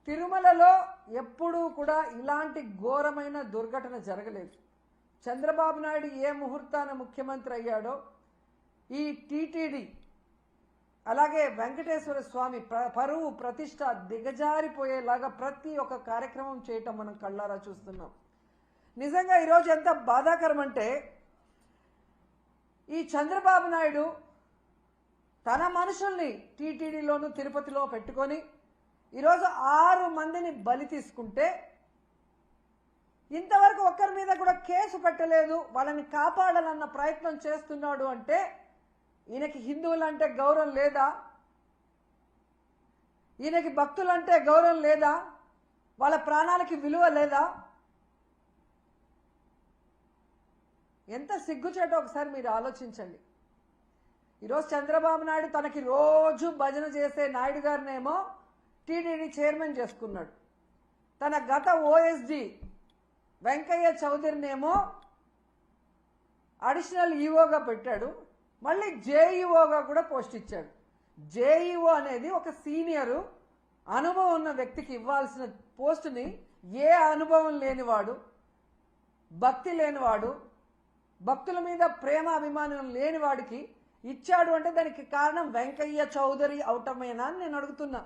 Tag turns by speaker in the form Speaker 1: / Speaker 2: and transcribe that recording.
Speaker 1: తిరుమలలో ఎప్పుడూ కూడా ఇలాంటి ఘోరమైన దుర్ఘటన జరగలేదు. చంద్రబాబు నాయుడు ఏ ముహూర్తాన ముఖ్యమంత్రి అయ్యాడో ఈ టీటీడీ అలాగే వెంకటేశ్వర స్వామి పరువు ప్రతిష్ట దిగజారిపోయేలాగా ప్రతి ఒక్క కార్యక్రమం చేయటం మనం కళ్ళారా చూస్తున్నాం. నిజంగా ఈరోజు ఎంత బాధాకరం అంటే ఈ చంద్రబాబు నాయుడు తన మనుషుల్ని టీటీడీలోను తిరుపతిలో పెట్టుకొని ఈరోజు 6 మందిని బలి తీసుకుంటే ఇంతవరకు ఒక్కరి మీద కూడా కేసు పెట్టలేదు, వాళ్ళని కాపాడాలన్న ప్రయత్నం చేస్తున్నాడు అంటే ఈయనకి హిందువులంటే గౌరవం లేదా? ఈయనకి భక్తులంటే గౌరవం లేదా? వాళ్ళ ప్రాణాలకి విలువ లేదా? ఎంత సిగ్గుచేటో ఒకసారి మీరు ఆలోచించండి. ఈరోజు చంద్రబాబు నాయుడు తనకి రోజు భజన చేసే నాయుడు గారినేమో టీటీడీ చైర్మన్ చేసుకున్నాడు. తన గత ఓఎస్డి వెంకయ్య చౌదరినేమో అడిషనల్ ఈఓగా పెట్టాడు. మళ్ళీ జేఈఓగా కూడా పోస్ట్ ఇచ్చాడు. జేఈఓ అనేది ఒక సీనియరు అనుభవం ఉన్న వ్యక్తికి ఇవ్వాల్సిన పోస్టుని ఏ అనుభవం లేనివాడు, భక్తి లేనివాడు, భక్తుల మీద ప్రేమ అభిమానం లేనివాడికి ఇచ్చాడు అంటే దానికి కారణం వెంకయ్య చౌదరి అవటమేనా అని నేను అడుగుతున్నా.